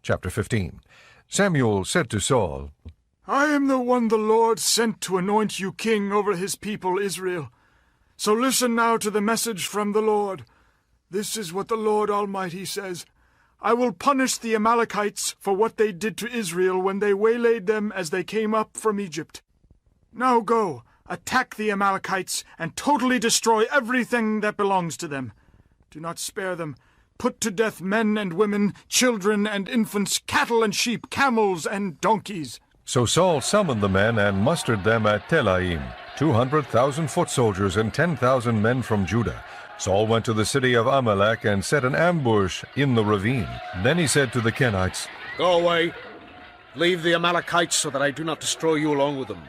Chapter 15. Samuel said to Saul, I am the one the Lord sent to anoint you king over his people Israel. So listen now to the message from the Lord. This is what the Lord Almighty says. I will punish the Amalekites for what they did to Israel when they waylaid them as they came up from Egypt. Now go, attack the Amalekites, and totally destroy everything that belongs to them. Do not spare them. Put to death men and women, children and infants, cattle and sheep, camels and donkeys. So Saul summoned the men and mustered them at Telaim, 200,000 foot soldiers and 10,000 men from Judah. Saul went to the city of Amalek and set an ambush in the ravine. Then he said to the Kenites, Go away. Leave the Amalekites so that I do not destroy you along with them.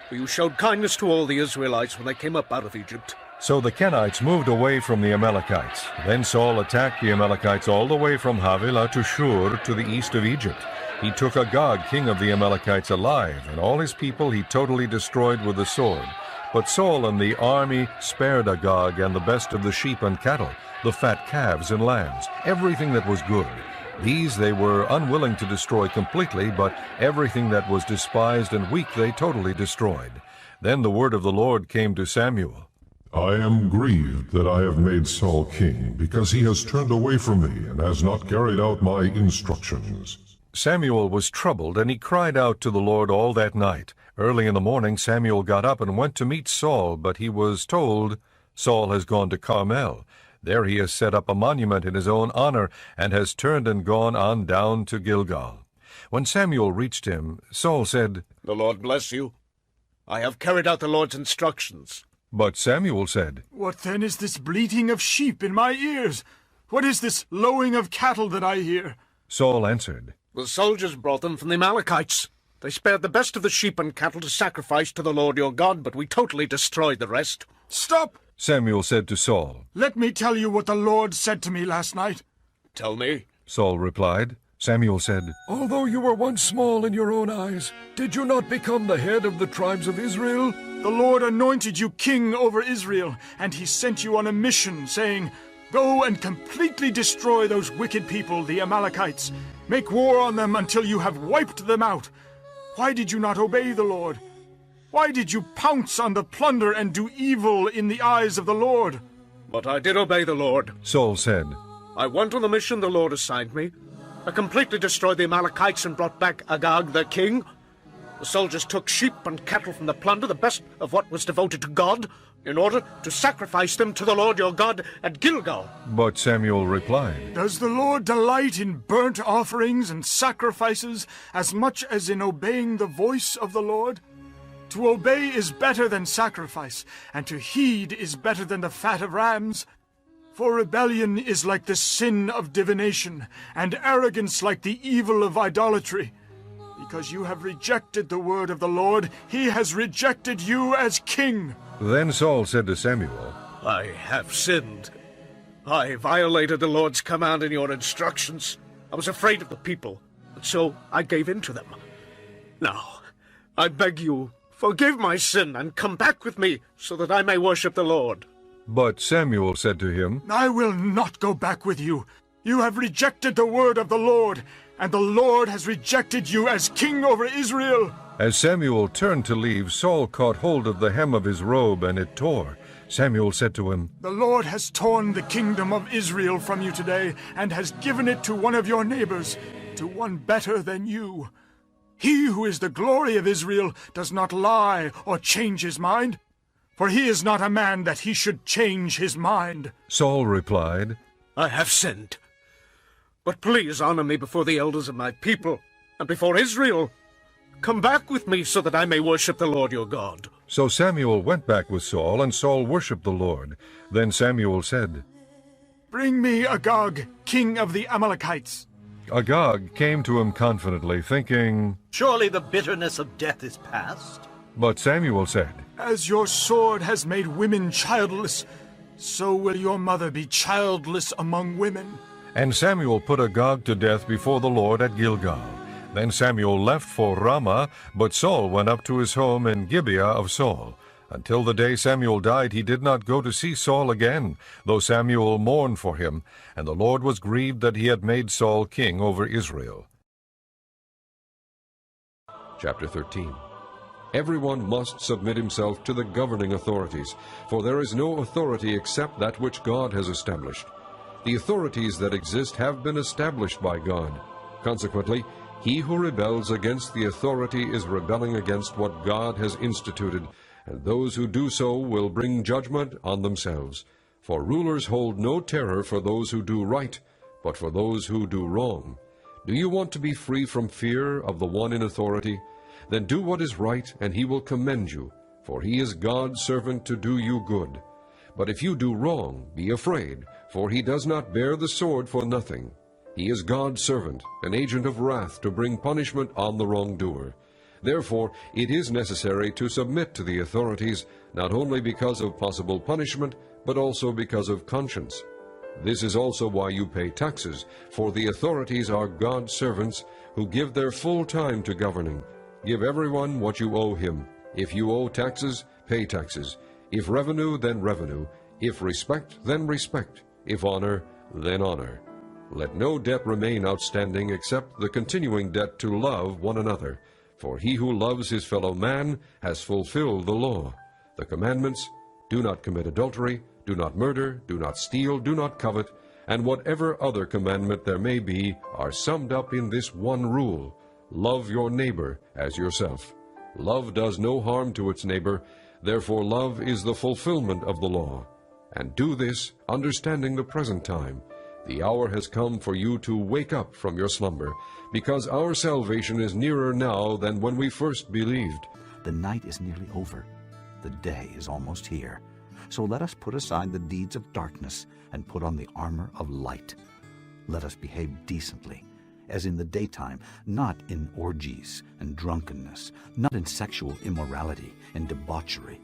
For you showed kindness to all the Israelites when they came up out of Egypt. So the Kenites moved away from the Amalekites. Then Saul attacked the Amalekites all the way from Havilah to Shur to the east of Egypt. He took Agag, king of the Amalekites, alive, and all his people he totally destroyed with the sword. But Saul and the army spared Agag and the best of the sheep and cattle, the fat calves and lambs, everything that was good. These they were unwilling to destroy completely, but everything that was despised and weak they totally destroyed. Then the word of the Lord came to Samuel. I am grieved that I have made Saul king, because he has turned away from me and has not carried out my instructions. Samuel was troubled, and he cried out to the Lord all that night. Early in the morning Samuel got up and went to meet Saul, but he was told, Saul has gone to Carmel. There he has set up a monument in his own honor, and has turned and gone on down to Gilgal. When Samuel reached him, Saul said, The Lord bless you. I have carried out the Lord's instructions. But Samuel said, What then is this bleating of sheep in my ears? What is this lowing of cattle that I hear? Saul answered, The soldiers brought them from the Amalekites. They spared the best of the sheep and cattle to sacrifice to the Lord your God, but we totally destroyed the rest. Stop! Samuel said to Saul. Let me tell you what the Lord said to me last night. Tell me. Saul replied. Samuel said, Although you were once small in your own eyes, did you not become the head of the tribes of Israel? The Lord anointed you king over Israel, and he sent you on a mission, saying, Go and completely destroy those wicked people, the Amalekites. Make war on them until you have wiped them out. Why did you not obey the Lord? Why did you pounce on the plunder and do evil in the eyes of the Lord? But I did obey the Lord. Saul said, I went on the mission the Lord assigned me. I completely destroyed the Amalekites and brought back Agag their king. The soldiers took sheep and cattle from the plunder, the best of what was devoted to God, in order to sacrifice them to the Lord your God at Gilgal. But Samuel replied, Does the Lord delight in burnt offerings and sacrifices as much as in obeying the voice of the Lord? To obey is better than sacrifice, and to heed is better than the fat of rams. For rebellion is like the sin of divination, and arrogance like the evil of idolatry. Because you have rejected the word of the Lord, he has rejected you as king. Then Saul said to Samuel, I have sinned. I violated the Lord's command and your instructions. I was afraid of the people, and so I gave in to them. Now, I beg you, forgive my sin and come back with me so that I may worship the Lord. But Samuel said to him, I will not go back with you. You have rejected the word of the Lord, and the Lord has rejected you as king over Israel. As Samuel turned to leave, Saul caught hold of the hem of his robe, and it tore. Samuel said to him, The Lord has torn the kingdom of Israel from you today, and has given it to one of your neighbors, to one better than you. He who is the glory of Israel does not lie or change his mind, for he is not a man that he should change his mind. Saul replied, I have sinned. But please honor me before the elders of my people and before Israel. Come back with me so that I may worship the Lord your God. So Samuel went back with Saul, and Saul worshipped the Lord. Then Samuel said, Bring me Agag, king of the Amalekites. Agag came to him confidently, thinking, Surely the bitterness of death is past. But Samuel said, As your sword has made women childless, so will your mother be childless among women. And Samuel put Agag to death before the Lord at Gilgal. Then Samuel left for Ramah, but Saul went up to his home in Gibeah of Saul. Until the day Samuel died, he did not go to see Saul again, though Samuel mourned for him, and the Lord was grieved that he had made Saul king over Israel. Chapter 13. Everyone must submit himself to the governing authorities, for there is no authority except that which God has established. The authorities that exist have been established by God. Consequently, he who rebels against the authority is rebelling against what God has instituted, and those who do so will bring judgment on themselves. For rulers hold no terror for those who do right, but for those who do wrong. Do you want to be free from fear of the one in authority? Then do what is right, and he will commend you, for he is God's servant to do you good. But if you do wrong, be afraid, for he does not bear the sword for nothing. He is God's servant, an agent of wrath to bring punishment on the wrongdoer. Therefore, it is necessary to submit to the authorities, not only because of possible punishment, but also because of conscience. This is also why you pay taxes, for the authorities are God's servants who give their full time to governing. Give everyone what you owe him. If you owe taxes, pay taxes. If revenue, then revenue. If respect, then respect. If honor, then honor. Let no debt remain outstanding except the continuing debt to love one another. For he who loves his fellow man has fulfilled the law. The commandments: do not commit adultery, do not murder, do not steal, do not covet, and whatever other commandment there may be are summed up in this one rule: love your neighbor as yourself. Love does no harm to its neighbor, therefore love is the fulfillment of the law. And do this, understanding the present time. The hour has come for you to wake up from your slumber, because our salvation is nearer now than when we first believed. The night is nearly over. The day is almost here. So let us put aside the deeds of darkness and put on the armor of light. Let us behave decently, as in the daytime, not in orgies and drunkenness, not in sexual immorality and debauchery,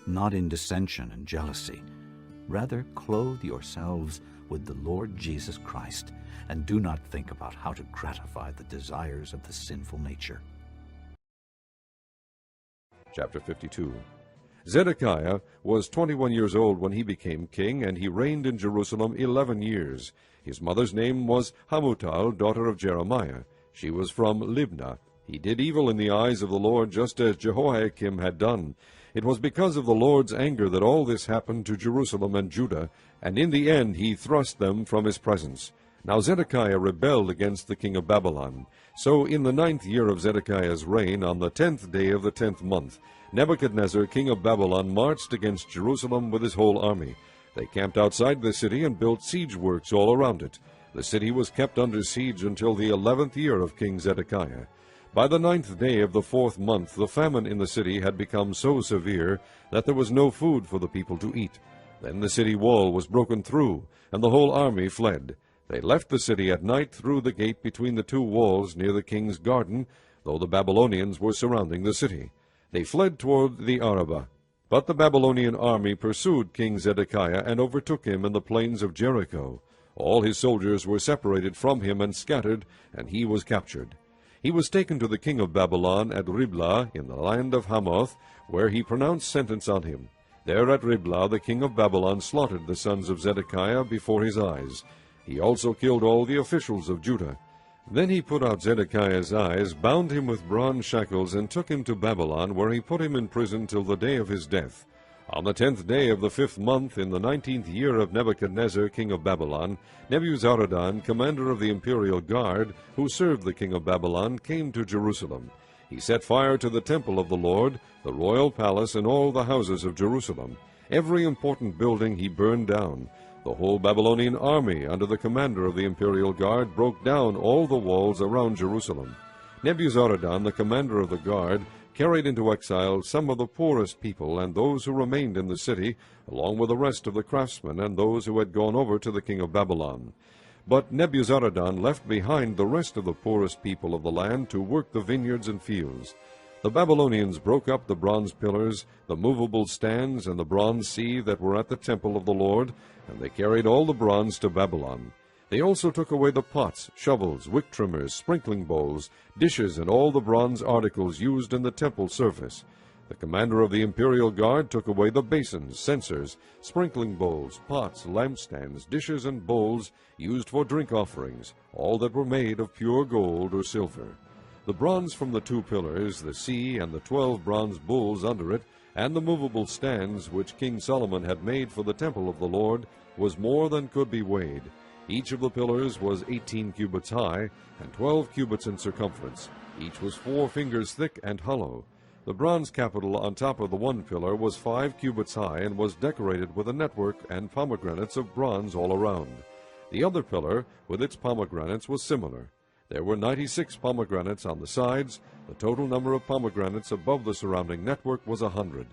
not in dissension and jealousy. Rather, clothe yourselves with the Lord Jesus Christ, and do not think about how to gratify the desires of the sinful nature. Chapter 52. Zedekiah was 21 years old when he became king, and he reigned in Jerusalem 11 years. His mother's name was Hamutal, daughter of Jeremiah. She was from Libnah. He did evil in the eyes of the Lord, just as Jehoiakim had done. It was because of the Lord's anger that all this happened to Jerusalem and Judah, and in the end he thrust them from his presence. Now Zedekiah rebelled against the king of Babylon. So in the 9th year of Zedekiah's reign, on the 10th day of the 10th month, Nebuchadnezzar, king of Babylon, marched against Jerusalem with his whole army. They camped outside the city and built siege works all around it. The city was kept under siege until the 11th year of King Zedekiah. By the 9th day of the 4th month, the famine in the city had become so severe that there was no food for the people to eat. Then the city wall was broken through, and the whole army fled. They left the city at night through the gate between the two walls near the king's garden, though the Babylonians were surrounding the city. They fled toward the Arabah. But the Babylonian army pursued King Zedekiah and overtook him in the plains of Jericho. All his soldiers were separated from him and scattered, and he was captured. He was taken to the king of Babylon at Riblah in the land of Hamath, where he pronounced sentence on him. There at Riblah the king of Babylon slaughtered the sons of Zedekiah before his eyes. He also killed all the officials of Judah. Then he put out Zedekiah's eyes, bound him with bronze shackles, and took him to Babylon, where he put him in prison till the day of his death. On the 10th day of the 5th month, in the 19th year of Nebuchadnezzar, king of Babylon, Nebuzaradan, commander of the imperial guard, who served the king of Babylon, came to Jerusalem. He set fire to the temple of the Lord, the royal palace, and all the houses of Jerusalem. Every important building he burned down. The whole Babylonian army, under the commander of the imperial guard, broke down all the walls around Jerusalem. Nebuzaradan, the commander of the guard, carried into exile some of the poorest people and those who remained in the city, along with the rest of the craftsmen and those who had gone over to the king of Babylon. But Nebuzaradan left behind the rest of the poorest people of the land to work the vineyards and fields. The Babylonians broke up the bronze pillars, the movable stands, and the bronze sea that were at the temple of the Lord, and they carried all the bronze to Babylon. They also took away the pots, shovels, wick trimmers, sprinkling bowls, dishes, and all the bronze articles used in the temple service. The commander of the imperial guard took away the basins, censers, sprinkling bowls, pots, lampstands, dishes, and bowls used for drink offerings, all that were made of pure gold or silver. The bronze from the 2 pillars, the sea, and the 12 bronze bulls under it, and the movable stands which King Solomon had made for the temple of the Lord, was more than could be weighed. Each of the pillars was 18 cubits high, and 12 cubits in circumference. Each was 4 fingers thick and hollow. The bronze capital on top of the one pillar was 5 cubits high, and was decorated with a network and pomegranates of bronze all around. The other pillar, with its pomegranates, was similar. There were 96 pomegranates on the sides. The total number of pomegranates above the surrounding network was 100.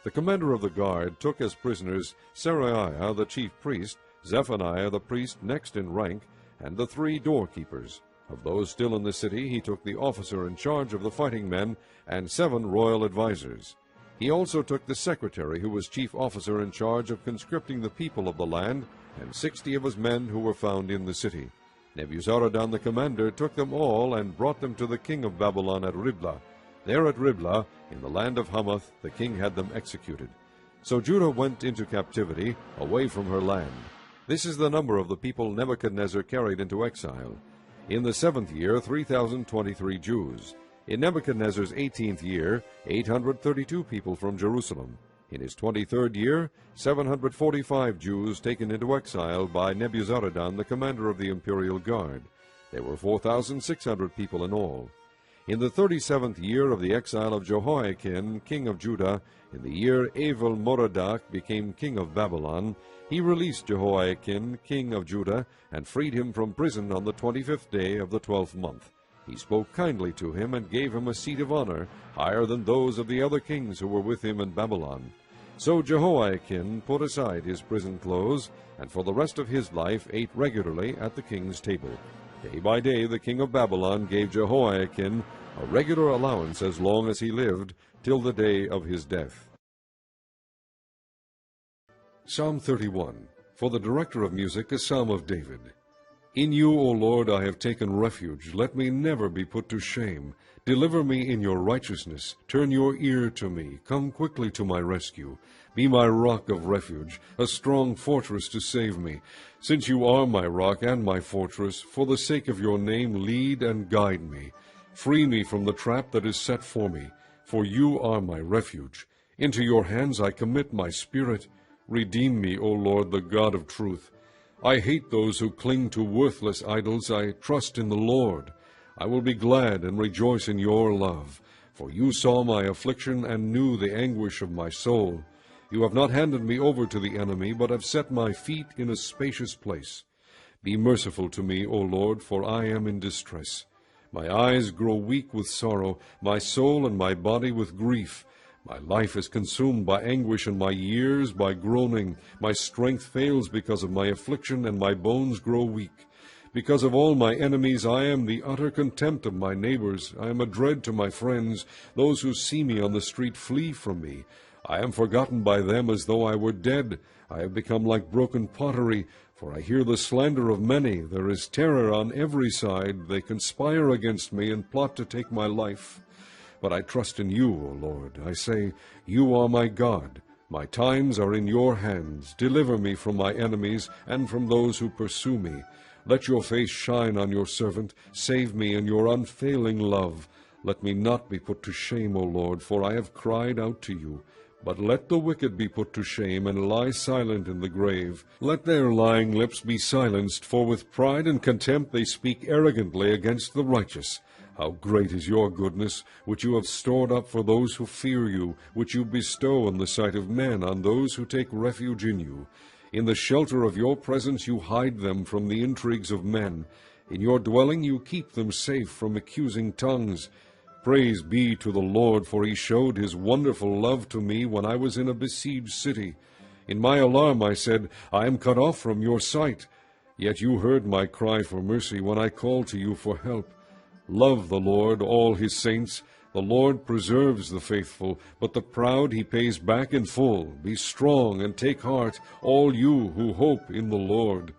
The commander of the guard took as prisoners Seraiah the chief priest, Zephaniah the priest next in rank, and the 3 doorkeepers. Of those still in the city he took the officer in charge of the fighting men and 7 royal advisers. He also took the secretary, who was chief officer in charge of conscripting the people of the land, and 60 of his men who were found in the city. Nebuzaradan the commander took them all and brought them to the king of Babylon at Riblah. There at Riblah, in the land of Hamath, the king had them executed. So Judah went into captivity, away from her land. This is the number of the people Nebuchadnezzar carried into exile. In the 7th year, 3,023 Jews. In Nebuchadnezzar's 18th year, 832 people from Jerusalem. In his 23rd year, 745 Jews taken into exile by Nebuzaradan, the commander of the imperial guard. There were 4,600 people in all. In the 37th year of the exile of Jehoiakim, king of Judah, in the year Evil-Merodach became king of Babylon, he released Jehoiakim, king of Judah, and freed him from prison on the 25th day of the 12th month. He spoke kindly to him and gave him a seat of honor, higher than those of the other kings who were with him in Babylon. So Jehoiakim put aside his prison clothes, and for the rest of his life ate regularly at the king's table. Day by day the king of Babylon gave Jehoiakim a regular allowance as long as he lived, till the day of his death. Psalm 31. For the director of music, a psalm of David. In you, O Lord, I have taken refuge. Let me never be put to shame. Deliver me in your righteousness. Turn your ear to me. Come quickly to my rescue. Be my rock of refuge, a strong fortress to save me. Since you are my rock and my fortress, for the sake of your name, lead and guide me. Free me from the trap that is set for me, for you are my refuge. Into your hands I commit my spirit. Redeem me, O Lord, the God of truth. I hate those who cling to worthless idols. I trust in the Lord. I will be glad and rejoice in your love. For you saw my affliction and knew the anguish of my soul. You have not handed me over to the enemy, but have set my feet in a spacious place. Be merciful to me, O Lord, for I am in distress. My eyes grow weak with sorrow, my soul and my body with grief. My life is consumed by anguish, and my years by groaning. My strength fails because of my affliction, and my bones grow weak. Because of all my enemies, I am the utter contempt of my neighbors. I am a dread to my friends. Those who see me on the street flee from me. I am forgotten by them as though I were dead. I have become like broken pottery, for I hear the slander of many. There is terror on every side. They conspire against me and plot to take my life. But I trust in you, O Lord. I say, you are my God. My times are in your hands. Deliver me from my enemies and from those who pursue me. Let your face shine on your servant. Save me in your unfailing love. Let me not be put to shame, O Lord, for I have cried out to you. But let the wicked be put to shame and lie silent in the grave. Let their lying lips be silenced, for with pride and contempt they speak arrogantly against the righteous. How great is your goodness, which you have stored up for those who fear you, which you bestow in the sight of men on those who take refuge in you. In the shelter of your presence you hide them from the intrigues of men. In your dwelling you keep them safe from accusing tongues. Praise be to the Lord, for he showed his wonderful love to me when I was in a besieged city. In my alarm I said, I am cut off from your sight. Yet you heard my cry for mercy when I called to you for help. Love the Lord, all his saints. The Lord preserves the faithful, but the proud he pays back in full. Be strong and take heart, all you who hope in the Lord.